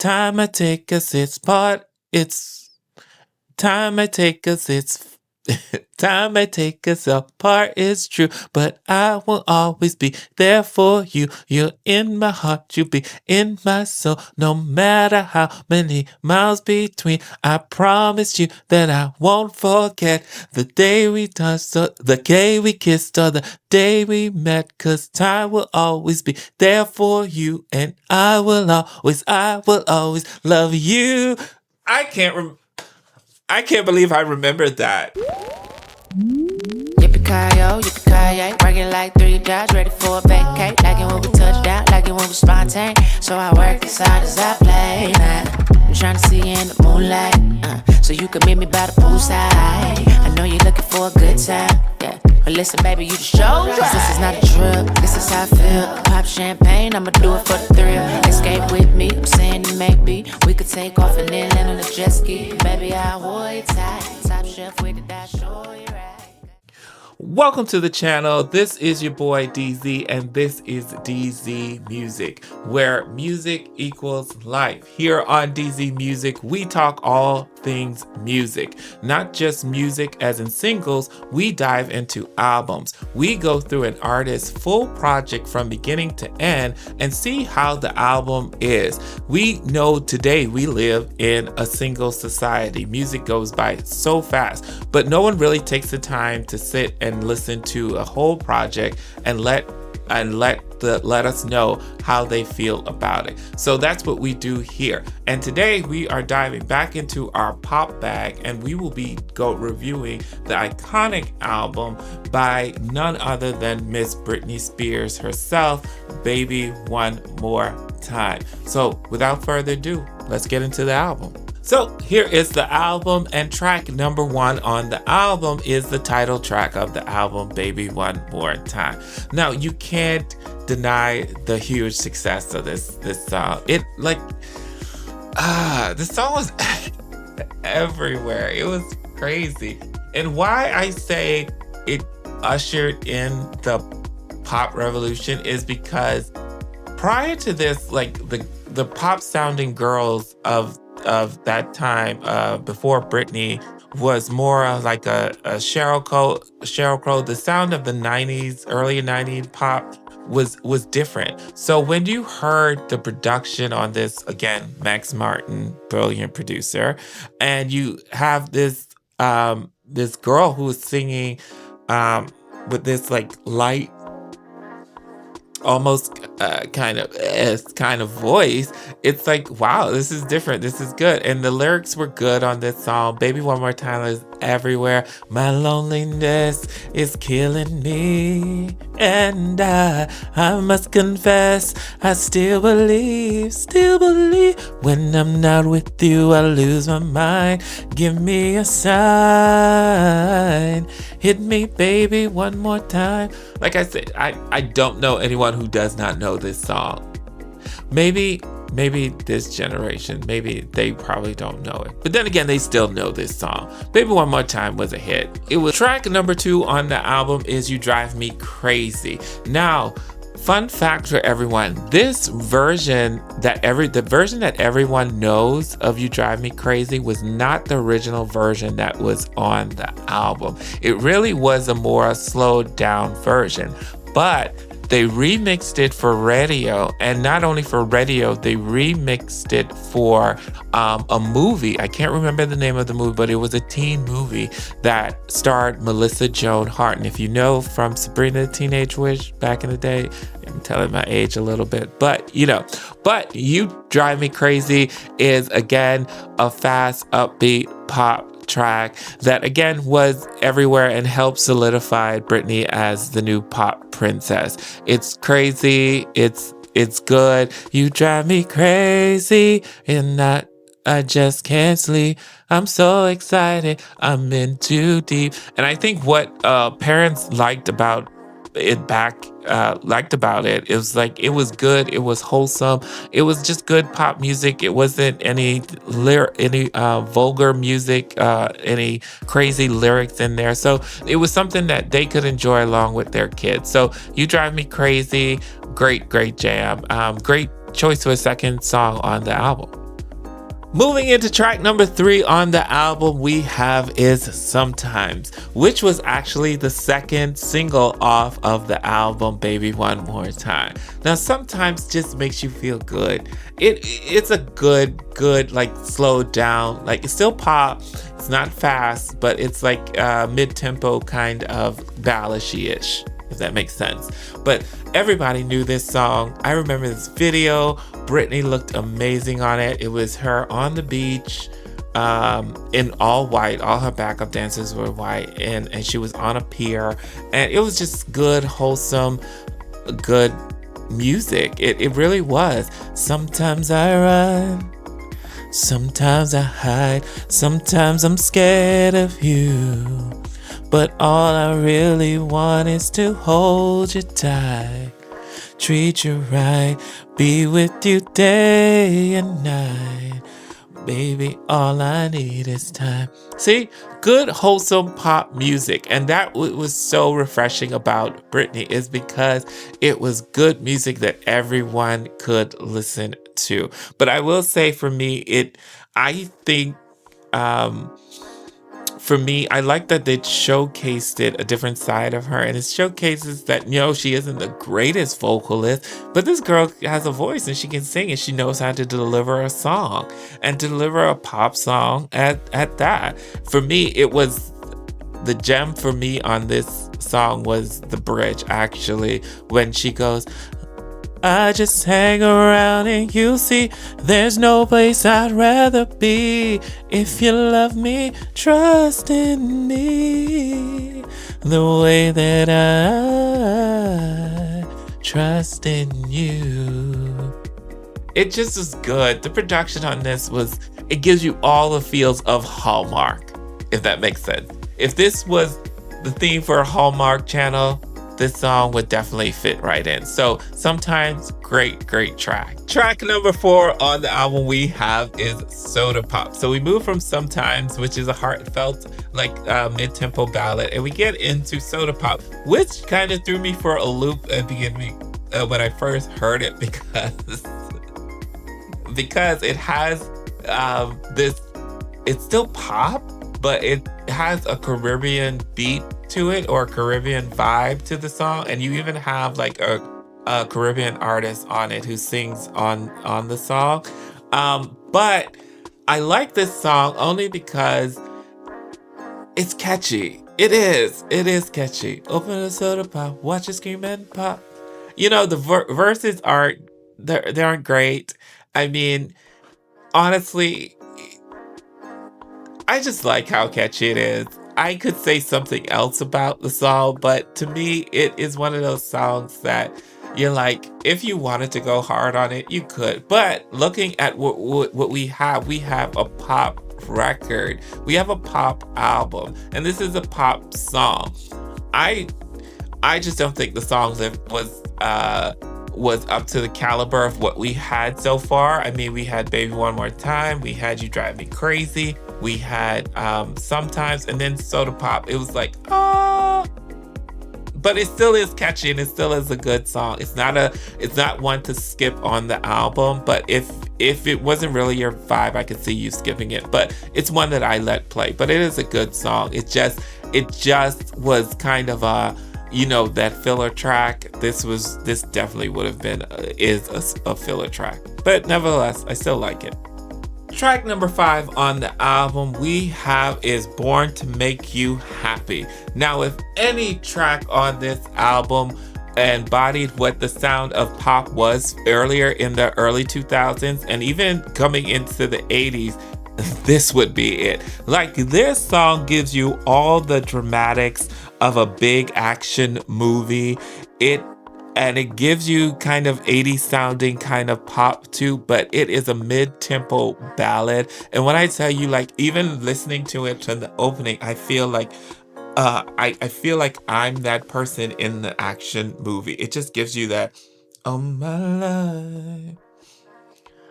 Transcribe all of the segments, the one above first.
time I take 'cause it's part. It's time I take 'cause it's time I take us apart is true, but I will always be there for you. You're in my heart, you'll be in my soul, no matter how many miles between. I promise you that I won't forget the day we touched, or the day we kissed, or the day we met, 'cause time will always be there for you, and I will always love you. I can't believe I remembered that. Yippee-ki-yo, working like 3 jobs, ready for a vacate. Like it when we touch down, like it when we spontaneous. So I work as hard as I play. I'm trying to see you in the moonlight, so you can meet me by the poolside. I know you're looking for a good time, yeah. But listen, baby, you the show. This is not a drill, this is how I feel. Pop champagne, I'ma do it for the thrill. Escape with me, I'm saying it maybe we could take off and then land on a jet ski. Baby, I hold you tight. Top shelf with the dash, show you right. Welcome to the channel. This is your boy DZ, and this is DZ Music, where music equals life. Here on DZ Music, we talk all things music, not just music as in singles. We dive into albums. We go through an artist's full project from beginning to end and see how the album is. We know today we live in a single society. Music goes by so fast, but no one really takes the time to sit and listen to a whole project and let us know how they feel about it. So that's what we do here. And today we are diving back into our pop bag, and we will be reviewing the iconic album by none other than Miss Britney Spears herself, Baby One More Time. So without further ado, let's get into the album. So here is the album, and track number 1 on the album is the title track of the album, Baby One More Time. Now, you can't deny the huge success of this song. The song was everywhere. It was crazy. And why I say it ushered in the pop revolution is because prior to this, like the pop sounding girls of that time, before Britney, was more like a Skrxlla. The sound of the 90s, early 90s pop was different. So when you heard the production on this, again, Max Martin, brilliant producer, and you have this girl who is singing with this like light, almost kind of voice, it's like, wow, this is different, this is good. And the lyrics were good on this song. Baby One More Time is everywhere. My loneliness is killing me, and I must confess, I still believe when I'm not with you, I lose my mind. Give me a sign, hit me baby one more time. Like I said, I don't know anyone who does not know this song. Maybe this generation, maybe they probably don't know it. But then again, they still know this song. Baby One More Time was a hit. It was track number 2 on the album is You Drive Me Crazy. Now, fun fact for everyone, this version the version that everyone knows of You Drive Me Crazy was not the original version that was on the album. It really was a more slowed down version, but they remixed it for radio, and not only for radio, they remixed it for a movie. I can't remember the name of the movie, but it was a teen movie that starred Melissa Joan Hart. And if you know from Sabrina the Teenage Witch back in the day, I'm telling my age a little bit, but You Drive Me Crazy is again a fast, upbeat pop track that again was everywhere and helped solidify Britney as the new pop princess. It's crazy, it's good. You drive me crazy, and I just can't sleep. I'm so excited, I'm in too deep. And I think what parents liked about it was like it was good, it was wholesome, it was just good pop music. It wasn't any vulgar music, any crazy lyrics in there. So it was something that they could enjoy along with their kids. So You Drive Me Crazy, great jam. Great choice for a second song on the album. Moving into track number 3 on the album we have is Sometimes, which was actually the second single off of the album Baby One More Time. Now Sometimes just makes you feel good. It's a good like slowed down, like it's still pop, it's not fast, but it's like mid-tempo kind of balladey-ish, if that makes sense. But everybody knew this song. I remember this video. Britney looked amazing on it. It was her on the beach in all white. All her backup dancers were white, and she was on a pier, and it was just good, wholesome, good music. It really was. Sometimes I run, sometimes I hide, sometimes I'm scared of you, but all I really want is to hold you tight, treat you right, be with you day and night. Baby, all I need is time. See, good wholesome pop music. And that was so refreshing about Britney, is because it was good music that everyone could listen to. But I will say for me, I think for me, I like that they showcased a different side of her, and it showcases that, she isn't the greatest vocalist, but this girl has a voice and she can sing, and she knows how to deliver a song and deliver a pop song at that. For me, it was the gem for me on this song was the bridge, actually, when she goes, I just hang around and you see there's no place I'd rather be. If you love me, trust in me the way that I trust in you. It just was good. The production on this it gives you all the feels of Hallmark, if that makes sense. If this was the theme for a Hallmark channel, this song would definitely fit right in. So Sometimes, great track. Track number 4 on the album we have is Soda Pop. So we move from Sometimes, which is a heartfelt, like mid-tempo ballad, and we get into Soda Pop, which kind of threw me for a loop at the beginning when I first heard it, because it has it's still pop, but it has a Caribbean beat to it, or a Caribbean vibe to the song, and you even have like a Caribbean artist on it who sings on the song. But I like this song only because it's catchy. It is catchy. Open a soda pop, watch it scream and pop. The verses aren't great. I mean, honestly, I just like how catchy it is. I could say something else about the song, but to me, it is one of those songs that you're like, if you wanted to go hard on it, you could. But looking at what we have a pop record. We have a pop album, and this is a pop song. I just don't think the song was up to the caliber of what we had so far. I mean, we had Baby One More Time, we had You Drive Me Crazy, we had Sometimes, and then Soda Pop. It was like, but it still is catchy, and it still is a good song. It's not one to skip on the album, but if it wasn't really your vibe, I could see you skipping it. But it's one that I let play. But it is a good song. It just was kind of that filler track. This definitely would have been is a filler track, but nevertheless, I still like it. Track number 5 on the album we have is Born to Make You Happy. Now, if any track on this album embodied what the sound of pop was earlier in the early 2000s and even coming into the 80s, this would be it. Like, this song gives you all the dramatics of a big action movie. It gives you kind of 80s sounding kind of pop too, but it is a mid-tempo ballad. And when I tell you, like, even listening to it from the opening, I feel like I feel like I'm that person in the action movie. It just gives you that, oh my life.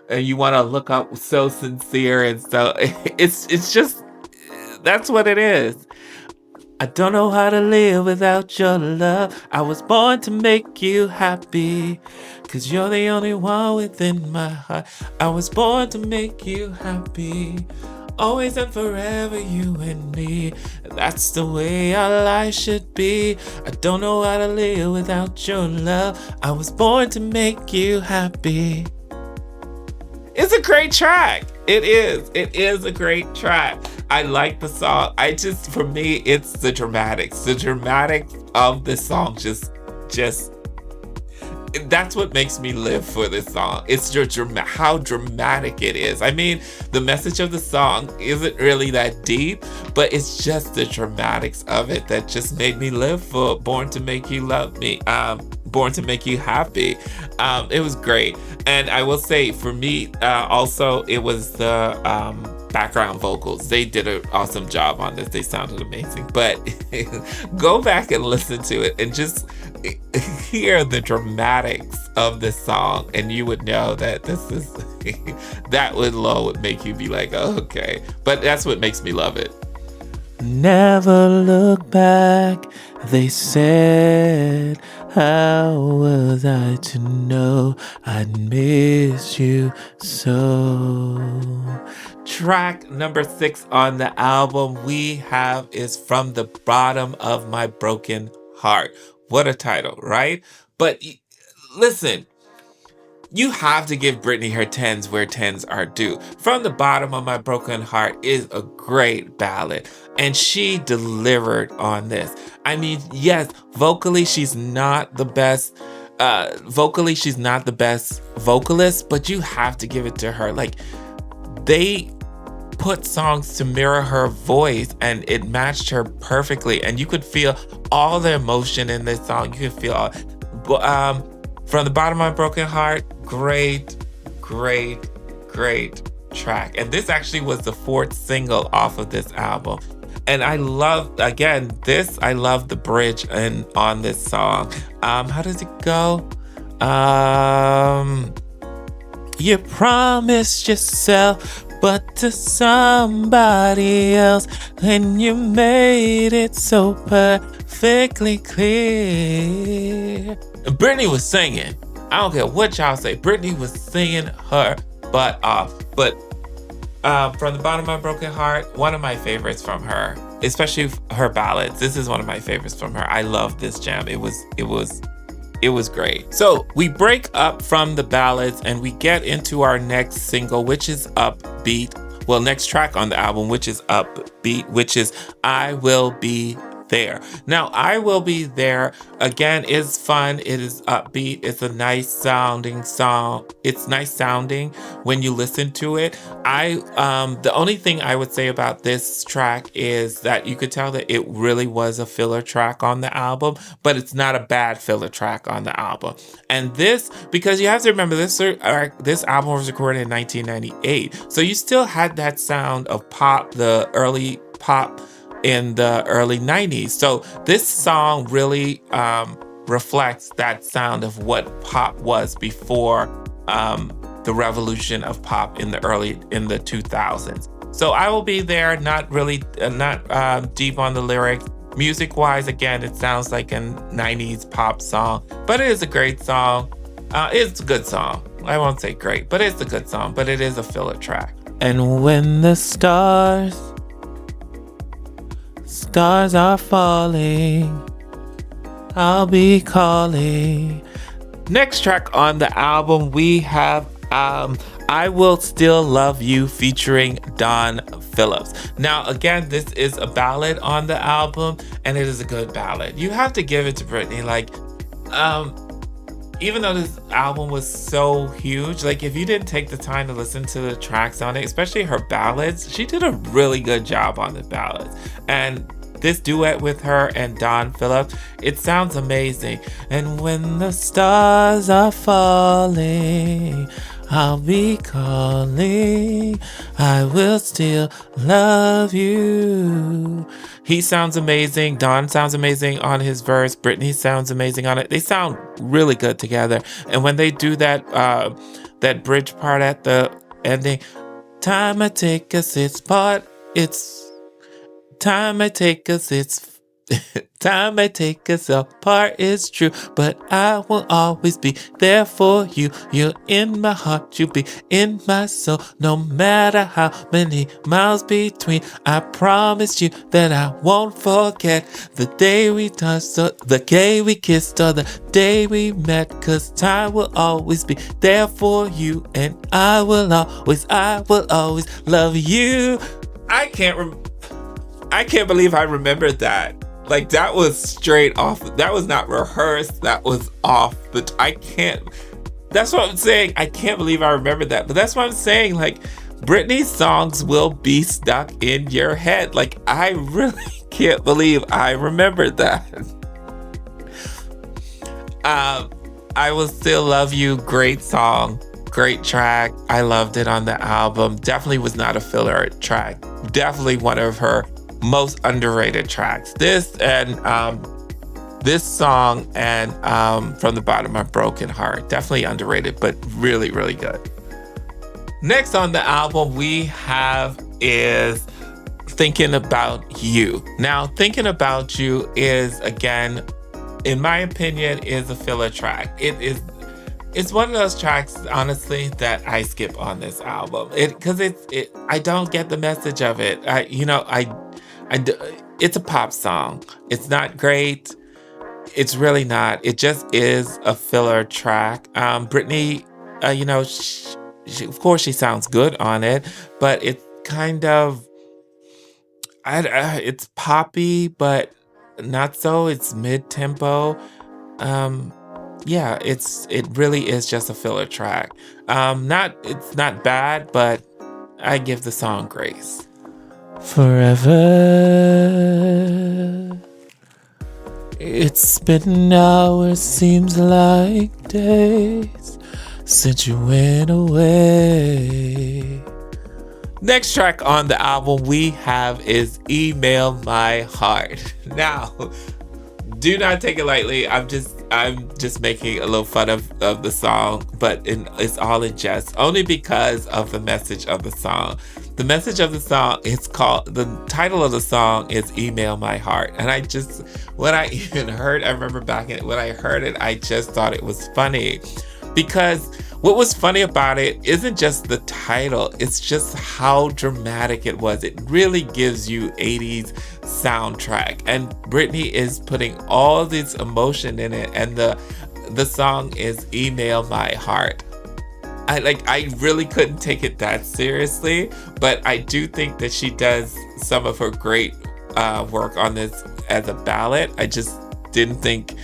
And you want to look up so sincere, and so it's just, that's what it is. I don't know how to live without your love. I was born to make you happy. Cause you're the only one within my heart. I was born to make you happy. Always and forever, you and me. That's the way our life should be. I don't know how to live without your love. I was born to make you happy. It's a great track. It is. It is a great track. I like the song. For me, it's the dramatics. The dramatics of this song just, that's what makes me live for this song. It's how dramatic it is. I mean, the message of the song isn't really that deep, but it's just the dramatics of it that just made me live for Born to Make You Love Me. Born to Make You Happy. It was great. And I will say, for me, also, it was the background vocals. They did an awesome job on this. They sounded amazing. But go back and listen to it and just hear the dramatics of this song, and you would know that this is that would make you be like, oh, okay. But that's what makes me love it. Never look back, they said. How was I to know I'd miss you so? Track number 6 on the album we have is From the Bottom of My Broken Heart. What a title, right? But listen, you have to give Britney her 10s where 10s are due. From the Bottom of My Broken Heart is a great ballad, and she delivered on this. I mean, yes, vocally she's not the best. She's not the best vocalist, but you have to give it to her. Like, they put songs to mirror her voice, and it matched her perfectly. And you could feel all the emotion in this song. You could feel all. From the Bottom of My Broken Heart, great track. And this actually was the 4th single off of this album. And I love the bridge on this song. How does it go? You promised yourself, but to somebody else, and you made it so perfectly clear. And Britney was singing. I don't care what y'all say. Britney was singing her butt off. But From the Bottom of My Broken Heart, one of my favorites from her, especially her ballads. This is one of my favorites from her. I love this jam. It was great. So we break up from the ballads and we get into our next single, which is upbeat. Well, next track on the album, which is upbeat, which is I Will Be There. Now, I Will Be There, again, is fun. It is upbeat. It's a nice sounding song. It's nice sounding when you listen to it. The only thing I would say about this track is that you could tell that it really was a filler track on the album, but it's not a bad filler track on the album. And this, because you have to remember, this album was recorded in 1998, so you still had that sound of pop, the early pop in the early 90s. So this song really reflects that sound of what pop was before the revolution of pop in the 2000s. So I Will Be There, not deep on the lyrics. Music-wise, again, it sounds like a 90s pop song, but it is a great song. It's a good song. I won't say great, but it's a good song, but it is a filler track. And when the stars are falling, I'll be calling. Next track on the album, we have I Will Still Love You featuring Don Phillips. Now, again, this is a ballad on the album, and it is a good ballad. You have to give it to Britney. Like, even though this album was so huge, like, if you didn't take the time to listen to the tracks on it, especially her ballads, she did a really good job on the ballads. And this duet with her and Don Phillips, it sounds amazing. And when the stars are falling, I'll be calling. I will still love you. He sounds amazing. Don sounds amazing on his verse. Britney sounds amazing on it. They sound really good together. And when they do that bridge part at the ending, time I take us, it's time I take us, it's Time may take us apart, it's true, but I will always be there for you. You're in my heart, you be in my soul, no matter how many miles between. I promise you that I won't forget the day we touched, or the day we kissed, or the day we met, 'cause time will always be there for you, and I will always love you. I can't believe I remembered that. Like, that was straight off. That was not rehearsed. That was off. But that's what I'm saying. I can't believe I remembered that. But that's what I'm saying. Like, Britney's songs will be stuck in your head. Like, I really can't believe I remembered that. I Will Still Love You. Great song. Great track. I loved it on the album. Definitely was not a filler track. Definitely one of her most underrated tracks. This song and From the Bottom of My Broken Heart, definitely underrated, but really, really good. Next on the album we have is Thinking About You. Now, Thinking About You is, again, in my opinion, is a filler track. It's one of those tracks, honestly, that I skip on this album. Because I don't get the message of it. It's a pop song. It's not great. It's really not. It just is a filler track. Britney, of course she sounds good on it, but it's kind of, it's poppy, but not so. It's mid-tempo. It really is just a filler track. It's not bad, but I give the song grace. Forever, it's been hours, seems like days since you went away. Next track on the album we have is Email My Heart. Now, do not take it lightly. I'm just making a little fun of the song, but it's all in jest, only because of the message of the song. The message of the song, the title of the song is Email My Heart. And I remember when I heard it, I just thought it was funny. Because what was funny about it isn't just the title, it's just how dramatic it was. It really gives you 80s soundtrack. And Britney is putting all this emotion in it, and the song is Email My Heart. I really couldn't take it that seriously, but I do think that she does some of her great work on this as a ballad. I just didn't think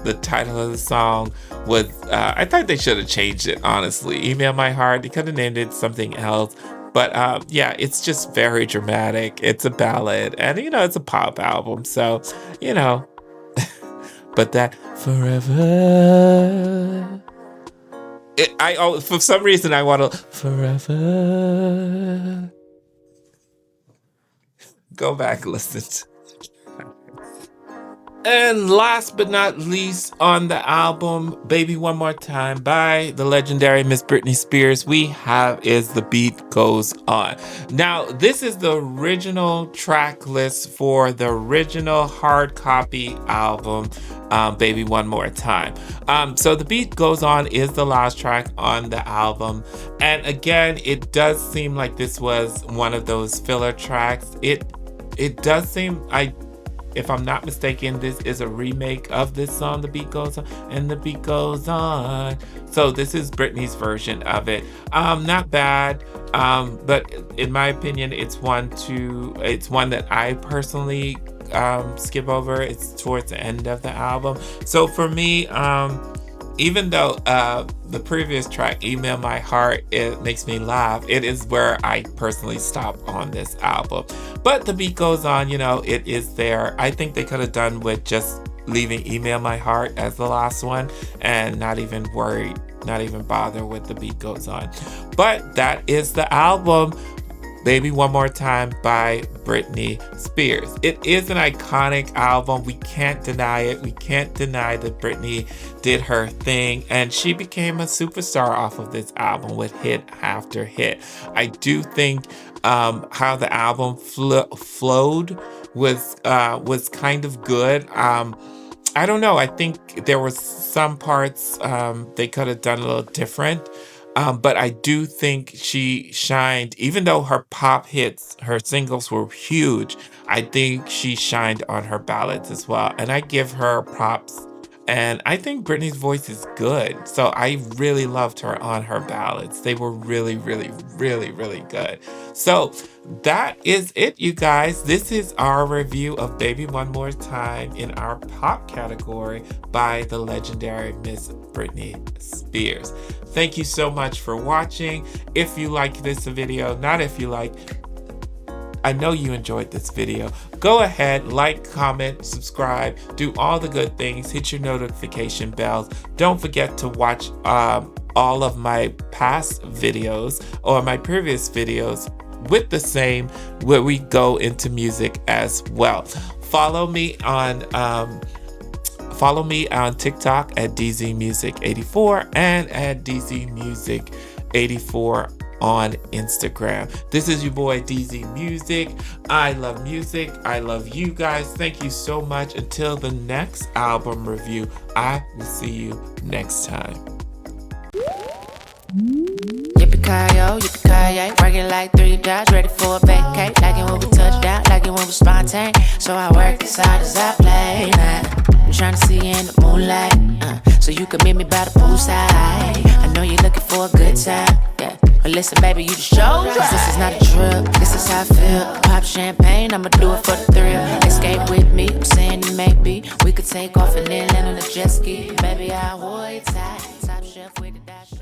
the title of the song was, I thought they should have changed it, honestly. Email My Heart, they could have named it something else. But it's just very dramatic. It's a ballad, and it's a pop album, so but that forever, for some reason I want to forever go back and listen to. And last but not least on the album, Baby One More Time by the legendary Miss Britney Spears, we have is The Beat Goes On. Now, this is the original track list for the original hard copy album, Baby One More Time. So The Beat Goes On is the last track on the album. And again, it does seem like this was one of those filler tracks. It does seem, if I'm not mistaken, this is a remake of this song, The Beat Goes On, and the beat goes on. So this is Britney's version of it. Not bad, but in my opinion, it's one that I personally skip over. It's towards the end of the album. So for me, even though the previous track, Email My Heart, it makes me laugh, it is where I personally stop on this album. But The Beat Goes On, it is there. I think they could have done with just leaving Email My Heart as the last one and not even bother with The Beat Goes On. But that is the album, Baby One More Time by Britney Spears. It is an iconic album. We can't deny it. We can't deny that Britney did her thing, and she became a superstar off of this album with hit after hit. I do think how the album flowed was kind of good. I don't know. I think there was some parts they could have done a little different. But I do think she shined, even though her pop hits, her singles were huge. I think she shined on her ballads as well. And I give her props. And I think Britney's voice is good. So I really loved her on her ballads. They were really, really, really, really good. So that is it, you guys. This is our review of Baby One More Time in our pop category by the legendary Miss Britney Spears. Thank you so much for watching. If you like this video, not if you like, I know you enjoyed this video. Go ahead, like, comment, subscribe, do all the good things, hit your notification bells. Don't forget to watch all of my past videos or my previous videos with the same, where we go into music as well. Follow me on TikTok at DZMusic84 and at DZMusic84 on Instagram. This is your boy DZ Music. I love music. I love you guys. Thank you so much. Until the next album review, I will see you next time. Yippee-ki-yo, yippee-ki-yay, working like 3 dots, ready for a vacate. Like it when we touch down, like it when we spontaneous. So I work as hard as I play. I'm trying to see you in the moonlight, so you can meet me by the poolside. I know you're looking for a good time, yeah. But listen, baby, you the show. This is not a drill, this is how I feel. Pop champagne, I'ma do it for the thrill. Escape with me, I'm saying that maybe we could take off and then land on a jet ski. Baby, I'll hold you tight. Top shelf with the dash.